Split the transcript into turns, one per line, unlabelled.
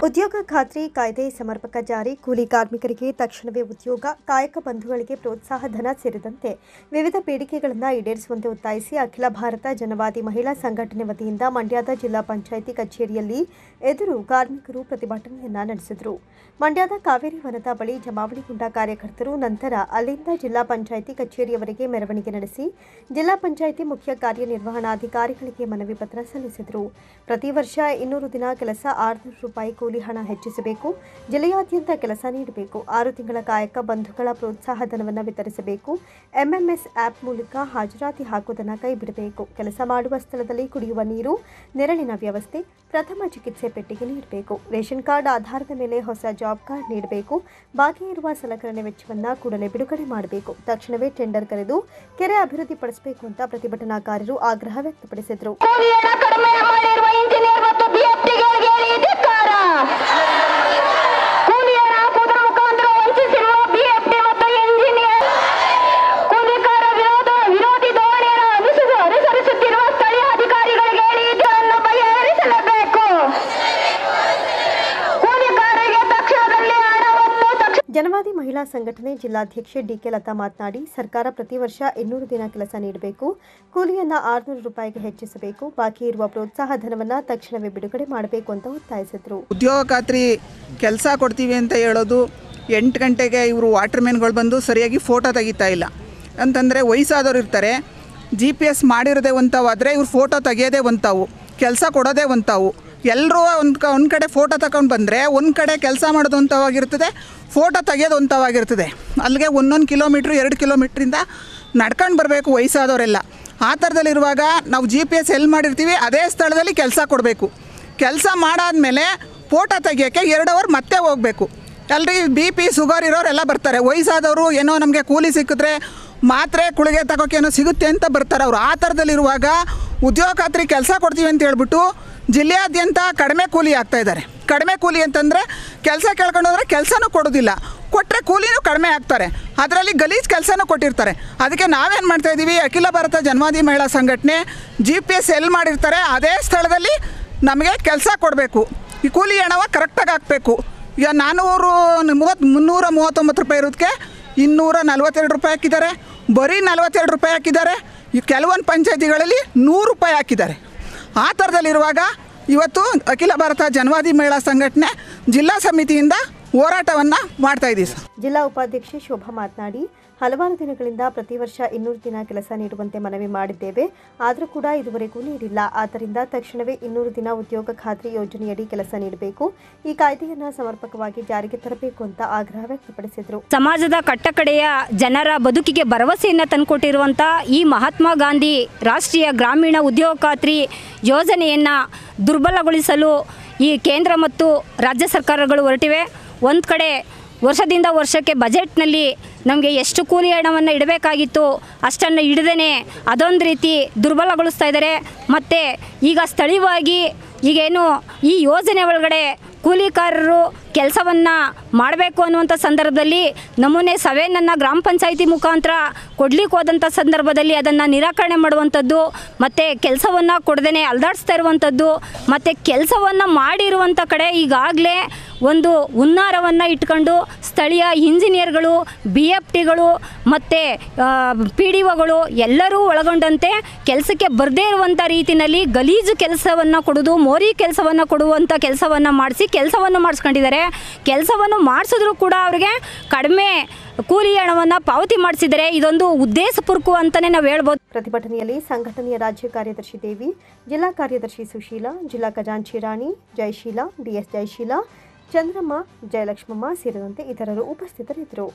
ಉದ್ಯೋಗ ಖಾತ್ರಿ ಕಾಯ್ದೆ ಸಮರ್ಪಕ ಜಾರಿ, ಕೂಲಿ ಕಾರ್ಮಿಕರಿಗೆ ತಕ್ಷಣವೇ ಉದ್ಯೋಗ, ಕಾಯಕ ಬಂಧುಗಳಿಗೆ ಪ್ರೋತ್ಸಾಹ ಧನ ಸೇರಿದಂತೆ ವಿವಿಧ ಬೇಡಿಕೆಗಳನ್ನು ಈಡೇರಿಸುವಂತೆ ಒತ್ತಾಯಿಸಿ ಅಖಿಲ ಭಾರತ ಜನವಾದಿ ಮಹಿಳಾ ಸಂಘಟನೆ ವತಿಯಿಂದ ಮಂಡ್ಯದ ಜಿಲ್ಲಾ ಪಂಚಾಯಿತಿ ಕಚೇರಿಯಲ್ಲಿ ಎದುರು ಕಾರ್ಮಿಕರು ಪ್ರತಿಭಟನೆಯನ್ನ ನಡೆಸಿದರು. ಮಂಡ್ಯದ ಕಾವೇರಿ ವನದ ಬಳಿ ಜಮಾವಣೆಗೊಂಡ ಕಾರ್ಯಕರ್ತರು ನಂತರ ಅಲ್ಲಿಂದ ಜಿಲ್ಲಾ ಪಂಚಾಯಿತಿ ಕಚೇರಿಯವರೆಗೆ ಮೆರವಣಿಗೆ ನಡೆಸಿ ಜಿಲ್ಲಾ ಪಂಚಾಯಿತಿ ಮುಖ್ಯ ಕಾರ್ಯನಿರ್ವಹಣಾಧಿಕಾರಿಗಳಿಗೆ ಮನವಿ ಪತ್ರ ಸಲ್ಲಿಸಿದರು. ಪ್ರತಿ ವರ್ಷ 200 ದಿನ ಕೆಲಸ, 600 ರೂಪಾಯಿ ಕೂಲಿ ಹಣ ಹೆಚ್ಚಿಸಬೇಕು, ಜಿಲ್ಲೆಯಾದ್ಯಂತ ಕೆಲಸ ನೀಡಬೇಕು, 6 ತಿಂಗಳ ಕಾಯಕ ಬಂಧುಗಳ ಪ್ರೋತ್ಸಾಹ ಧನವನ್ನು ವಿತರಿಸಬೇಕು, ಎಂಎಂಎಸ್ ಆ್ಯಪ್ ಮೂಲಕ ಹಾಜರಾತಿ ಹಾಕುವುದನ್ನು ಕೈಬಿಡಬೇಕು, ಕೆಲಸ ಮಾಡುವ ಸ್ಥಳದಲ್ಲಿ ಕುಡಿಯುವ ನೀರು, ನೆರಳಿನ ವ್ಯವಸ್ಥೆ, ಪ್ರಥಮ ಚಿಕಿತ್ಸೆ ಪೆಟ್ಟಿಗೆ ನೀಡಬೇಕು, ರೇಷನ್ ಕಾರ್ಡ್ ಆಧಾರದ ಮೇಲೆ ಹೊಸ ಜಾಬ್ ಕಾರ್ಡ್ ನೀಡಬೇಕು, ಬಾಕಿ ಇರುವ ಸಲಕರಣೆ ವೆಚ್ಚವನ್ನು ಕೂಡಲೇ ಬಿಡುಗಡೆ ಮಾಡಬೇಕು, ತಕ್ಷಣವೇ ಟೆಂಡರ್ ಕರೆದು ಕೆರೆ ಅಭಿವೃದ್ಧಿಪಡಿಸಬೇಕು ಅಂತ ಪ್ರತಿಭಟನಾಕಾರರು ಆಗ್ರಹ ವ್ಯಕ್ತಪಡಿಸಿದರು. ಜನವಾದಿ ಮಹಿಳಾ ಸಂಘಟನೆ ಜಿಲ್ಲಾಧ್ಯಕ್ಷೆ ಡಿಕೆ ಲತಾ ಮಾತನಾಡಿ, ಸರ್ಕಾರ ಪ್ರತಿ ವರ್ಷ 200 ದಿನ ಕೆಲಸ ನೀಡಬೇಕು, ಕೂಲಿಯನ್ನು 600 ರೂಪಾಯಿಗೆ ಹೆಚ್ಚಿಸಬೇಕು, ಬಾಕಿ ಇರುವ ಪ್ರೋತ್ಸಾಹ ಧನವನ್ನು ತಕ್ಷಣವೇ ಬಿಡುಗಡೆ ಮಾಡಬೇಕು ಅಂತ ಒತ್ತಾಯಿಸಿದರು.
ಉದ್ಯೋಗ ಖಾತ್ರಿ ಕೆಲಸ ಕೊಡ್ತೀವಿ ಅಂತ ಹೇಳೋದು 8 ಗಂಟೆಗೆ ಇವರು ವಾಟರ್ಮೆನ್ಗಳು ಬಂದು ಸರಿಯಾಗಿ ಫೋಟೋ ತೆಗಿತಾ ಇಲ್ಲ ಅಂತಂದರೆ ವಯಸ್ಸಾದವ್ರು ಇರ್ತಾರೆ. GPS ಮಾಡಿರೋದೇ ಒಂತಾವಾದರೆ ಇವ್ರು ಫೋಟೋ ತೆಗಿಯೋದೇ ಒಂತಾವು, ಕೆಲಸ ಕೊಡೋದೇ ಒಂತಾವು. ಎಲ್ಲರೂ ಒಂದು ಕಡೆ ಫೋಟೋ ತಗೊಂಡು ಬಂದರೆ ಒಂದು ಕಡೆ ಕೆಲಸ ಮಾಡೋದು ಒಂಥವಾಗಿರ್ತದೆ, ಫೋಟೋ ತೆಗೆಯೋದು ಒಂಥವಾಗಿರ್ತದೆ. ಅಲ್ಲಿಗೆ 1 ಕಿಲೋಮೀಟ್ರ್ 2 ಕಿಲೋಮೀಟ್ರಿಂದ ನಡ್ಕೊಂಡು ಬರಬೇಕು ವಯಸ್ಸಾದವರೆಲ್ಲ. ಆ ಥರದಲ್ಲಿರುವಾಗ ನಾವು GPS ಎಲ್ಲಿ ಮಾಡಿರ್ತೀವಿ ಅದೇ ಸ್ಥಳದಲ್ಲಿ ಕೆಲಸ ಕೊಡಬೇಕು. ಕೆಲಸ ಮಾಡಾದ್ಮೇಲೆ ಫೋಟೋ ತೆಗಿಯೋಕ್ಕೆ 2 ಅವರ್ ಮತ್ತೆ ಹೋಗಬೇಕು. ಎಲ್ರಿ BP ಶುಗರ್ ಇರೋರೆಲ್ಲ ಬರ್ತಾರೆ. ವಯಸ್ಸಾದವರು ಏನೋ ನಮಗೆ ಕೂಲಿ ಸಿಕ್ಕಿದ್ರೆ ಮಾತ್ರೆ ಕುಳಿಗೆ ತಗೋಕ್ಕೇನೋ ಸಿಗುತ್ತೆ ಅಂತ ಬರ್ತಾರೆ ಅವರು. ಆ ಥರದಲ್ಲಿರುವಾಗ ಉದ್ಯೋಗ ಖಾತ್ರಿ ಕೆಲಸ ಕೊಡ್ತೀವಿ ಅಂತ ಹೇಳ್ಬಿಟ್ಟು ಜಿಲ್ಲೆಯಾದ್ಯಂತ ಕಡಿಮೆ ಕೂಲಿ ಆಗ್ತಾಯಿದ್ದಾರೆ. ಕಡಿಮೆ ಕೂಲಿ ಅಂತಂದರೆ ಕೆಲಸ ಕೇಳ್ಕೊಂಡು ಹೋದರೆ ಕೆಲಸನೂ ಕೊಡೋದಿಲ್ಲ, ಕೊಟ್ಟರೆ ಕೂಲಿನೂ ಕಡಿಮೆ ಆಗ್ತಾರೆ, ಅದರಲ್ಲಿ ಗಲೀಜು ಕೆಲಸನೂ ಕೊಟ್ಟಿರ್ತಾರೆ. ಅದಕ್ಕೆ ನಾವೇನು ಮಾಡ್ತಾಯಿದ್ದೀವಿ, ಅಖಿಲ ಭಾರತ ಜನವಾದಿ ಮಹಿಳಾ ಸಂಘಟನೆ GPS ಎಲ್ಲಿ ಮಾಡಿರ್ತಾರೆ ಅದೇ ಸ್ಥಳದಲ್ಲಿ ನಮಗೆ ಕೆಲಸ ಕೊಡಬೇಕು. ಈ ಕೂಲಿ ಹಣವ ಕರೆಕ್ಟಾಗಿ ಹಾಕಬೇಕು. ಈಗ 339 ರೂಪಾಯಿ ಇರೋದಕ್ಕೆ 242 ರೂಪಾಯಿ ಹಾಕಿದ್ದಾರೆ, ಬರೀ 42 ರೂಪಾಯಿ ಹಾಕಿದ್ದಾರೆ. ಈ ಕೆಲವೊಂದು ಪಂಚಾಯತಿಗಳಲ್ಲಿ 100 ರೂಪಾಯಿ ಹಾಕಿದ್ದಾರೆ. ಆ ಥರದಲ್ಲಿರುವಾಗ ಇವತ್ತು ಅಖಿಲ ಭಾರತ ಜನವಾದಿ ಮಹಿಳಾ ಸಂಘಟನೆ ಜಿಲ್ಲಾ ಸಮಿತಿಯಿಂದ ಹೋರಾಟವನ್ನು ಮಾಡ್ತಾ ಇದ್ದೀವಿ ಸರ್.
ಜಿಲ್ಲಾ ಉಪಾಧ್ಯಕ್ಷೆ ಶೋಭಾ ಮಾತನಾಡಿ, ಹಲವಾರು ದಿನಗಳಿಂದ ಪ್ರತಿ ವರ್ಷ 200 ದಿನ ಕೆಲಸ ನೀಡುವಂತೆ ಮನವಿ ಮಾಡಿದ್ದೇವೆ, ಆದರೂ ಕೂಡ ಇದುವರೆಗೂ ನೀಡಿಲ್ಲ. ಆದ್ದರಿಂದ ತಕ್ಷಣವೇ 200 ದಿನ ಉದ್ಯೋಗ ಖಾತ್ರಿ ಯೋಜನೆಯಡಿ ಕೆಲಸ ನೀಡಬೇಕು, ಈ ಕಾಯ್ದೆಯನ್ನು ಸಮರ್ಪಕವಾಗಿ ಜಾರಿಗೆ ತರಬೇಕು ಅಂತ ಆಗ್ರಹ ವ್ಯಕ್ತಪಡಿಸಿದರು.
ಸಮಾಜದ ಕಟ್ಟಕಡೆಯ ಜನರ ಬದುಕಿಗೆ ಭರವಸೆಯನ್ನು ತಂದುಕೊಟ್ಟಿರುವಂಥ ಈ ಮಹಾತ್ಮ ಗಾಂಧಿ ರಾಷ್ಟ್ರೀಯ ಗ್ರಾಮೀಣ ಉದ್ಯೋಗ ಖಾತ್ರಿ ಯೋಜನೆಯನ್ನು ದುರ್ಬಲಗೊಳಿಸಲು ಈ ಕೇಂದ್ರ ಮತ್ತು ರಾಜ್ಯ ಸರ್ಕಾರಗಳು ಹೊರಟಿವೆ. ಒಂದು ಕಡೆ ವರ್ಷದಿಂದ ವರ್ಷಕ್ಕೆ ಬಜೆಟ್ನಲ್ಲಿ ನಮಗೆ ಎಷ್ಟು ಕೂಲಿ ಹಣವನ್ನು ಇಡಬೇಕಾಗಿತ್ತು ಅಷ್ಟನ್ನು ಇಡದೇ ಅದೊಂದು ರೀತಿ ದುರ್ಬಲಗೊಳಿಸ್ತಾ ಇದ್ದಾರೆ. ಮತ್ತು ಈಗ ಸ್ಥಳೀಯವಾಗಿ ಈಗೇನು ಈ ಯೋಜನೆ ಒಳಗಡೆ ಕೂಲಿಕಾರರು ಕೆಲಸವನ್ನು ಮಾಡಬೇಕು ಅನ್ನುವಂಥ ಸಂದರ್ಭದಲ್ಲಿ ನಮೂನೆ ಸಭೆಯನ್ನು ಗ್ರಾಮ ಪಂಚಾಯಿತಿ ಮುಖಾಂತರ ಕೊಡ್ಲಿಕ್ಕೆ ಹೋದಂಥ ಸಂದರ್ಭದಲ್ಲಿ ಅದನ್ನು ನಿರಾಕರಣೆ ಮಾಡುವಂಥದ್ದು, ಮತ್ತು ಕೆಲಸವನ್ನು ಕೊಡದೇ ಅಲ್ದಾಡಿಸ್ತಾ ಇರುವಂಥದ್ದು, ಮತ್ತು ಕೆಲಸವನ್ನು ಮಾಡಿರುವಂಥ ಕಡೆ ಈಗಾಗಲೇ ಒಂದು ಹುನ್ನಾರವನ್ನು ಇಟ್ಕೊಂಡು ಸ್ಥಳೀಯ ಇಂಜಿನಿಯರ್ಗಳು, BFTಗಳು ಮತ್ತು PDOಗಳು ಎಲ್ಲರೂ ಒಳಗೊಂಡಂತೆ ಕೆಲಸಕ್ಕೆ ಬರದೇ ಇರುವಂಥ ರೀತಿಯಲ್ಲಿ ಗಲೀಜು ಕೆಲಸವನ್ನು ಕೊಡೋದು, ಮೋರಿ ಕೆಲಸವನ್ನು ಕೊಡುವಂಥ ಕೆಲಸವನ್ನು ಮಾಡಿಸ್ಕೊಂಡಿದ್ದಾರೆ. ಕೆಲಸವನ್ನು ಮಾಡಿಸಿದ್ರು ಕೂಡ ಅವರಿಗೆ ಕಡಿಮೆ ಕೂಲಿ ಹಣವನ್ನು ಪಾವತಿ ಮಾಡಿಸಿದರೆ ಇದೊಂದು ಉದ್ದೇಶಪೂರ್ವಕ ಅಂತಲೇ ನಾವು ಹೇಳ್ಬೋದು.
ಪ್ರತಿಭಟನೆಯಲ್ಲಿ ಸಂಘಟನೆಯ ರಾಜ್ಯ ಕಾರ್ಯದರ್ಶಿ ದೇವಿ, ಜಿಲ್ಲಾ ಕಾರ್ಯದರ್ಶಿ ಸುಶೀಲಾ, ಜಿಲ್ಲಾ ಖಜಾಂಚಿ ರಾಣಿ, ಜಯಶೀಲಾ, DS ಜಯಶೀಲಾ, ಚಂದ್ರಮ್ಮ, ಜಯಲಕ್ಷ್ಮಮ್ಮ ಸೇರಿದಂತೆ ಇತರರು ಉಪಸ್ಥಿತರಿದ್ದರು.